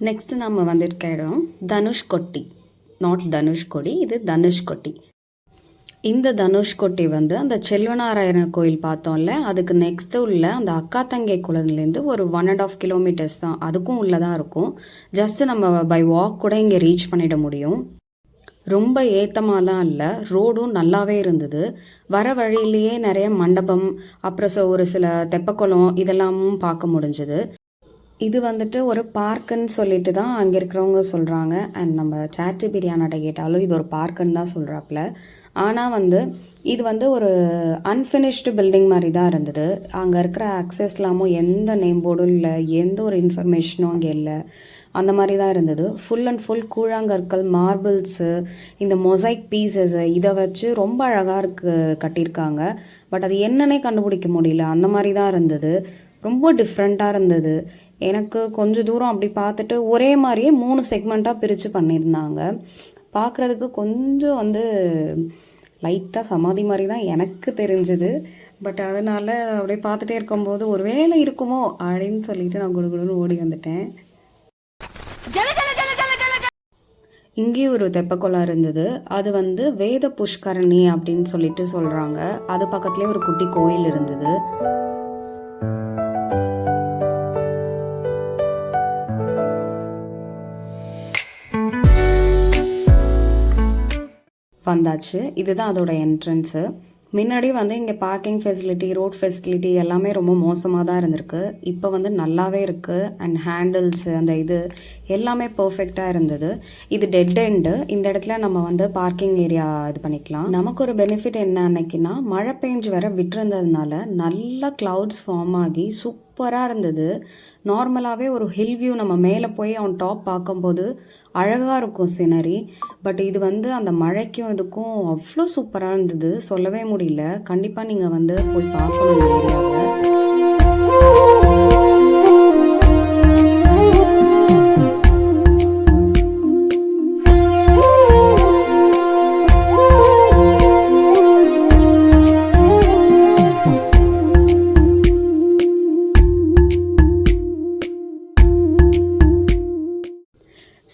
Next நம்ம வந்திருக்க இடம் தனுஷ்கோடி. நாட் தனுஷ்கோடி, இது தனுஷ்கோடி. இந்த தனுஷ்கோடி வந்து அந்த செல்வநாராயணர் கோயில் பார்த்தோம்ல, அதுக்கு நெக்ஸ்ட்டு உள்ள அந்த அக்காத்தங்கை குளத்துலேருந்து ஒரு 1.5 கிலோமீட்டர்ஸ் தான், அதுக்கும் உள்ளதாக இருக்கும். ஜஸ்ட்டு நம்ம பை வாக் கூட இங்கே ரீச் பண்ணிட முடியும். ரொம்ப ஏத்தமாலாம் இல்லை, ரோடும் நல்லாவே இருந்தது. வர வழியிலேயே நிறைய மண்டபம், அப்புறம் ஒரு சில தெப்பக்குளம் இதெல்லாமும் பார்க்க முடிஞ்சுது. இது வந்துட்டு ஒரு பார்க்குன்னு சொல்லிட்டு தான் அங்கே இருக்கிறவங்க சொல்கிறாங்க. அண்ட் நம்ம சாட்ஜி பிரியாணிட்ட கேட்டாலும் இது ஒரு பார்க்குன்னு தான் சொல்கிறாப்புல. ஆனால் வந்து இது வந்து ஒரு அன்ஃபினிஷ்டு பில்டிங் மாதிரி தான் இருந்தது. அங்கே இருக்கிற அக்சஸ்லாமும் எந்த நேம் போர்டும் இல்லை, எந்த ஒரு இன்ஃபர்மேஷனும் அங்கே இல்லை. அந்த மாதிரி தான் இருந்தது. ஃபுல் அண்ட் ஃபுல் கூழாங்கற்கள், மார்பிள்ஸு, இந்த மொசைக் பீசஸ்ஸு இதை வச்சு ரொம்ப அழகாக கட்டியிருக்காங்க. பட் அது என்னன்னே கண்டுபிடிக்க முடியல, அந்த மாதிரி தான் இருந்தது. ரொம்ப டிஃப்ரெண்ட்டாக இருந்தது. எனக்கு கொஞ்சம் தூரம் அப்படி பார்த்துட்டு ஒரே மாதிரியே 3 செக்மெண்ட்டாக பிரித்து பண்ணியிருந்தாங்க. பார்க்குறதுக்கு கொஞ்சம் வந்து லைட்டாக சமாதி மாதிரி தான் எனக்கு தெரிஞ்சுது. பட் அதனால் அப்படியே பார்த்துட்டே இருக்கும்போது ஒரு வேலை இருக்குமோ அப்படின்னு சொல்லிட்டு நான் குடுகுடுன்னு ஓடி வந்துட்டேன். இங்கே ஒரு தெப்பக்குளம் இருந்தது. அது வந்து வேத புஷ்கரணி அப்படின்னு சொல்லிட்டு சொல்கிறாங்க. அது பக்கத்துலேயே ஒரு குட்டி கோயில் இருந்தது. வந்தாச்சு. இதுதான் அதோட என்ட்ரன்ஸு. முன்னாடி வந்து இங்கே பார்க்கிங் ஃபெசிலிட்டி, ரோட் ஃபெசிலிட்டி எல்லாமே ரொம்ப மோசமாக தான் இருந்திருக்கு. இப்போ வந்து நல்லாவே இருக்குது. அண்ட் ஹேண்டில்ஸு அந்த இது எல்லாமே பர்ஃபெக்டாக இருந்தது. இது டெட் எண்டு. இந்த இடத்துல நம்ம வந்து பார்க்கிங் ஏரியா இது பண்ணிக்கலாம். நமக்கு ஒரு பெனிஃபிட் என்ன அன்னைக்குன்னா, மழை பெஞ்சு வர விட்டுருந்ததுனால நல்லா க்ளவுட்ஸ் ஃபார்ம் ஆகி சூப்பராக இருந்தது. நார்மலாகவே ஒரு ஹில் வியூ நம்ம மேலே போய் அவன் டாப் பார்க்கும்போது அழகாக இருக்கும் சினரி. பட் இது வந்து அந்த மழைக்கும் இதுக்கும் அவ்வளோ சூப்பராக இருந்தது, சொல்லவே முடியல. கண்டிப்பாக நீங்கள் வந்து போய் பார்க்கணும் இந்த ஏரியாவை.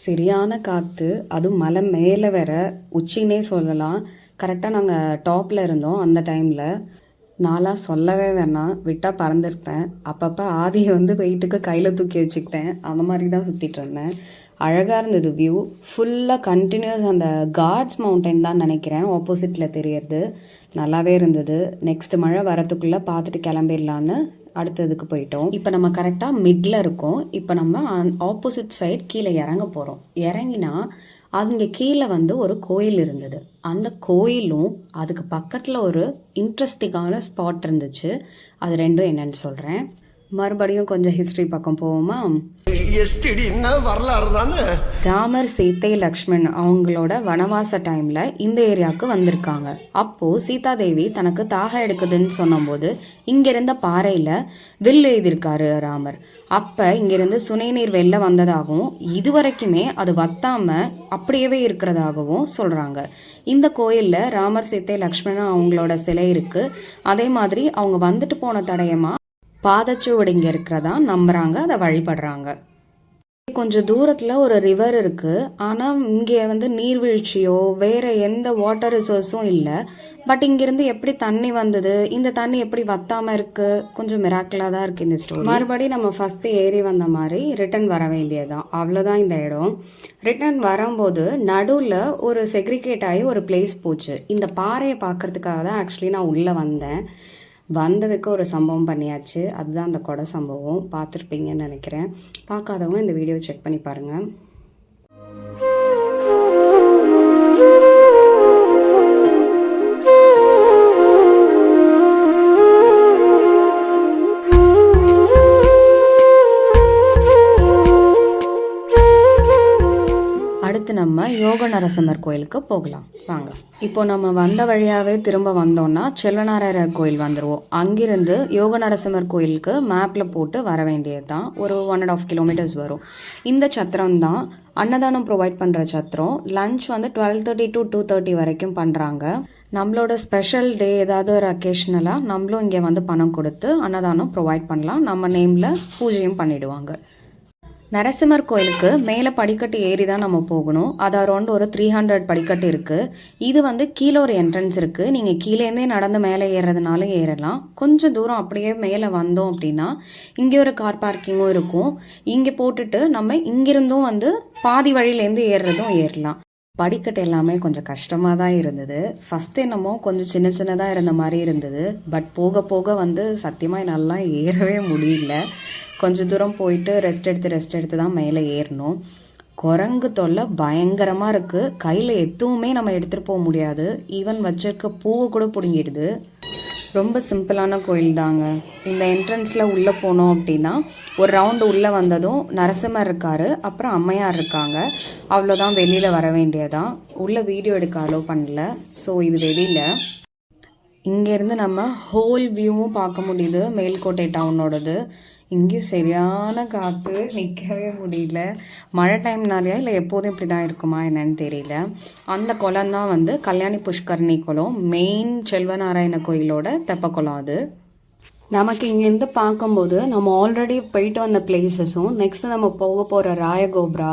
சரியான காற்று, அதுவும் மலை மேலே வேற, உச்சினே சொல்லலாம். கரெக்டாக நாங்கள் டாப்பில் இருந்தோம் அந்த டைமில். நான்லாம் சொல்லவே வேணாம், விட்டால் பறந்துருப்பேன். அப்பப்போ ஆதியை வந்து வெயிட்டுக்கு கையில் தூக்கி வச்சுக்கிட்டேன். அந்த மாதிரி தான் சுற்றிட்டு இருந்தேன். அழகாக இருந்தது வியூ. ஃபுல்லாக கண்டினியூஸ் அந்த காட்ஸ் மவுண்டன் தான் நினைக்கிறேன் ஆப்போசிட்டில் தெரியறது. நல்லாவே இருந்தது. நெக்ஸ்ட் மழை வரத்துக்குள்ளே பார்த்துட்டு கிளம்பிடலான்னு அடுத்ததுக்கு போயிட்டோம். இப்போ நம்ம கரெக்டாக மிட்ல இருக்கோம். இப்போ நம்ம ஆப்போசிட் சைட் கீழே இறங்க போகிறோம். இறங்கினா அங்கே கீழே வந்து ஒரு கோயில் இருந்தது. அந்த கோயிலும் அதுக்கு பக்கத்தில் ஒரு இன்ட்ரெஸ்டிங்கான ஸ்பாட் இருந்துச்சு. அது ரெண்டும் என்னன்னு சொல்கிறேன். மறுபடியும் கொஞ்சம் ஹிஸ்ட்ரி பக்கம் போவோமா? வரலாறு தானே. ராமர், சீத்தை, லக்ஷ்மண் அவங்களோட வனவாச டைம்ல இந்த ஏரியாவுக்கு வந்திருக்காங்க. அப்போ சீதாதேவி தனக்கு தாக எடுக்குதுன்னு சொன்னபோது இங்கிருந்த பாறையில வில் எழுதியிருக்காரு ராமர். அப்ப இங்கிருந்து சுனைநீர் வெளில வந்ததாகவும் இதுவரைக்குமே அது வத்தாம அப்படியே இருக்கிறதாகவும் சொல்றாங்க. இந்த கோயில்ல ராமர், சீத்தை, லக்ஷ்மணன் அவங்களோட சிலை இருக்கு. அதே மாதிரி அவங்க வந்துட்டு போன தடயமா பாதச்சுவடு இங்கே இருக்கிறதா நம்புகிறாங்க, அதை வழிபடுறாங்க. கொஞ்சம் தூரத்தில் ஒரு ரிவர் இருக்குது. ஆனால் இங்கே வந்து நீர்வீழ்ச்சியோ வேறு எந்த வாட்டர் ரிசோர்ஸும் இல்லை. பட் இங்கேருந்து எப்படி தண்ணி வந்தது, இந்த தண்ணி எப்படி வத்தாமல் இருக்குது, கொஞ்சம் மிராக்கிளாக தான் இருக்குது இந்த ஸ்டோரி. மறுபடியும் நம்ம ஃபஸ்ட்டு ஏறி வந்த மாதிரி ரிட்டன் வர வேண்டியதுதான். அவ்வளோதான் இந்த இடம். ரிட்டன் வரும்போது நடுவில் ஒரு செக்ரிகேட் ஆகி ஒரு பிளேஸ் போச்சு. இந்த பாறையை பார்க்குறதுக்காக தான் ஆக்சுவலி நான் உள்ளே வந்தேன். வந்ததுக்கு ஒரு சம்பவம் பண்ணியாச்சு. அதுதான் அந்த கொடை சம்பவம். பார்த்துருப்பீங்கன்னு நினைக்கிறேன். பார்க்காதவங்க இந்த வீடியோ செக் பண்ணி பாருங்கள். அடுத்து நம்ம யோக நரசிம்மர் கோயிலுக்கு போகலாம் வாங்க. இப்போ நம்ம வந்த வழியாகவே திரும்ப வந்தோம்னா செல்வநாராயணர் கோயில் வந்துடுவோம். அங்கிருந்து யோக நரசிம்மர் கோயிலுக்கு மேப்பில் போட்டு வர வேண்டியது தான். ஒரு 1.5 கிலோமீட்டர்ஸ் வரும். இந்த சத்திரம் தான் அன்னதானம் ப்ரொவைட் பண்ணுற சத்திரம். லஞ்ச் வந்து 12:30 to 2:30 வரைக்கும் பண்ணுறாங்க. நம்மளோட ஸ்பெஷல் டே ஏதாவது ஒரு அக்கேஷனலாக நம்மளும் இங்கே வந்து பணம் கொடுத்து அன்னதானம் ப்ரொவைட் பண்ணலாம். நம்ம நேமில் பூஜையும் பண்ணிவிடுவாங்க. நரசிம்மர் கோயிலுக்கு மேலே படிக்கட்டு ஏறி தான் நம்ம போகணும். அது அரௌண்ட் ஒரு 300 படிக்கட்டு இருக்குது. இது வந்து கீழே ஒரு என்ட்ரன்ஸ் இருக்குது. நீங்கள் கீழேருந்தே நடந்து மேலே ஏறுறதுனாலும் ஏறலாம். கொஞ்சம் தூரம் அப்படியே மேலே வந்தோம் அப்படின்னா இங்கே ஒரு கார் பார்க்கிங்கும் இருக்கும். இங்கே போட்டுட்டு நம்ம இங்கிருந்தும் வந்து பாதி வழியிலேருந்து ஏறுறதும் ஏறலாம். படிக்கட்டு எல்லாமே கொஞ்சம் கஷ்டமாக தான் இருந்தது. ஃபஸ்ட்டு என்னமோ கொஞ்சம் சின்ன சின்னதாக இருந்த மாதிரி இருந்தது. பட் போக போக வந்து சத்தியமாக நல்லா ஏறவே முடியல. கொஞ்சம் தூரம் போயிட்டு ரெஸ்ட் எடுத்து தான் மேலே ஏறணும். குரங்கு தொல்லை பயங்கரமாக இருக்குது. கையில் எதுவுமே நம்ம எடுத்துகிட்டு போக முடியாது. ஈவன் வச்சிருக்க பூவை கூட பிடுங்கிடுது. ரொம்ப சிம்பிளான கோயில் தாங்க. இந்த என்ட்ரன்ஸில் உள்ளே போனோம் அப்படின்னா ஒரு ரவுண்டு உள்ளே வந்ததும் நரசிம்மர் இருக்கார், அப்புறம் அம்மையார் இருக்காங்க. அவ்வளோதான், வெளியில் வர வேண்டியதான். உள்ளே வீடியோ எடுக்க அலோவ் பண்ணல. ஸோ இது வெளியில். இங்கேருந்து நம்ம ஹோல் வியூவும் பார்க்க முடியுது, மேல்கோட்டை டவுனோடது. இங்கேயும் சரியான காற்று, நிற்கவே முடியல. மழை டைம்னாலையா இல்லை எப்போதும் இப்படி தான் இருக்குமா என்னன்னு தெரியல. அந்த குளம் தான் வந்து கல்யாணி புஷ்கரணி குளம், மெயின் செல்வநாராயண கோயிலோட தெப்ப குளம் அது. நமக்கு இங்கேருந்து பார்க்கும்போது நம்ம ஆல்ரெடி போயிட்டு வந்த பிளேசஸும் நெக்ஸ்ட்டு நம்ம போக போகிற ராயகோபுரா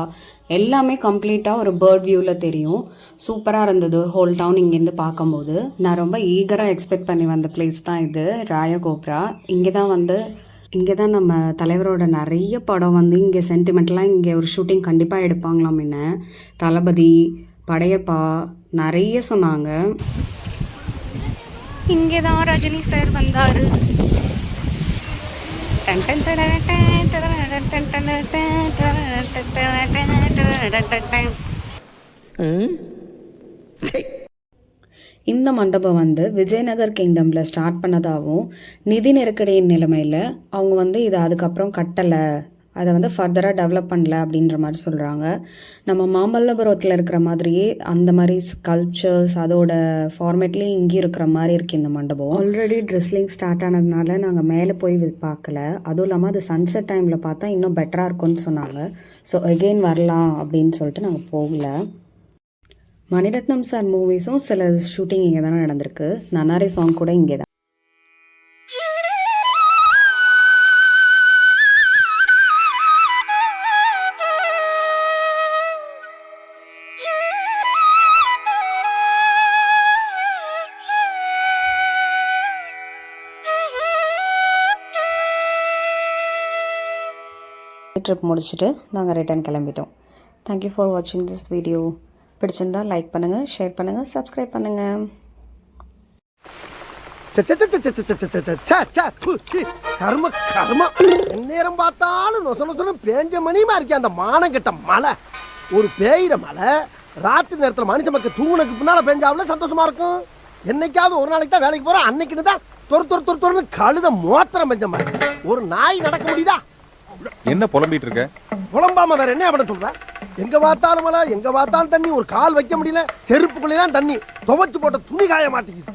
எல்லாமே கம்ப்ளீட்டாக ஒரு பேர்ட் வியூவில் தெரியும். சூப்பராக இருந்தது ஹோல் டவுன் இங்கேருந்து பார்க்கும்போது. நான் ரொம்ப ஈகராக எக்ஸ்பெக்ட் பண்ணி வந்த பிளேஸ் தான் இது, ராயகோபுரா. இங்கே தான் நம்ம தலைவரோட நிறைய படம் வந்து இங்கே சென்டிமெண்ட்லாம் இங்கே ஒரு ஷூட்டிங் கண்டிப்பாக எடுப்பாங்களாம். என்ன தளபதி, படையப்பா நிறைய சொன்னாங்க. இங்கே தான் ரஜினி சார் வந்தார். இந்த மண்டபம் வந்து விஜயநகர் கிங்டமில் ஸ்டார்ட் பண்ணதாகவும் நிதி நெருக்கடியின் நிலைமையில் அவங்க வந்து இதை அதுக்கப்புறம் கட்டலை, அதை வந்து ஃபர்தராக டெவலப் பண்ணல அப்படின்ற மாதிரி சொல்கிறாங்க. நம்ம மாமல்லபுரத்தில் இருக்கிற மாதிரியே அந்த மாதிரி ஸ்கல்ப்சர்ஸ் அதோட ஃபார்மேட்லேயும் இங்கேயும் இருக்கிற மாதிரி இருக்குது இந்த மண்டபம். ஆல்ரெடி ட்ரெஸ்லிங் ஸ்டார்ட் ஆனதுனால நாங்கள் மேலே போய் பார்க்கல. அதுவும் இல்லாமல் அது சன்செட் டைமில் பார்த்தா இன்னும் பெட்டராக இருக்கும்னு சொன்னாங்க. ஸோ அகெயின் வரலாம் அப்படின்னு சொல்லிட்டு நாங்கள் போகல. மணிரத்னம் சார் மூவிஸும் சில ஷூட்டிங் இங்கே தானே நடந்திருக்கு. நன்னாரே சாங் கூட இங்கே தான். ட்ரிப் முடிச்சுட்டு நாங்கள் ரிட்டர்ன் கிளம்பிட்டோம். தேங்க்யூ ஃபார் வாட்சிங் திஸ் வீடியோ. பிடிச்சிருந்தா லைக் பண்ணுங்கள், ஷேர் பண்ணுங்கள், சப்ஸ்கிரைப் பண்ணுங்கள். கர்ம கர்ம நேரம் பார்த்தாலும் நொச நொசன பேஞ்ச மணியுமா இருக்கே அந்த மானம் கெட்ட மழை. ஒரு பேயிற மழை ராத்திரி நேரத்தில் மனுஷ மக்கள் தூங்குனதுக்கு பின்னால பெஞ்சாவில் சந்தோஷமா இருக்கும். என்னைக்காவது ஒரு நாளைக்கு தான் வேலைக்கு போறோம், அன்னைக்குன்னு தான் தொறு கழுத மோத்திரம் பெஞ்ச மாதிரி. ஒரு நாய் நடக்க முடியுதா? என்ன புலம்பிட்டு இருக்க? புலம்பாம வேற என்ன பண்ண சொல்ற? எங்க பார்த்தாலும் மழை, எங்க பார்த்தாலும் தண்ணி, ஒரு கால் வைக்க முடியல, செருப்புக்குள்ளெல்லாம் தண்ணி, துவைச்சு போட்ட துணி காய மாட்டேங்குது.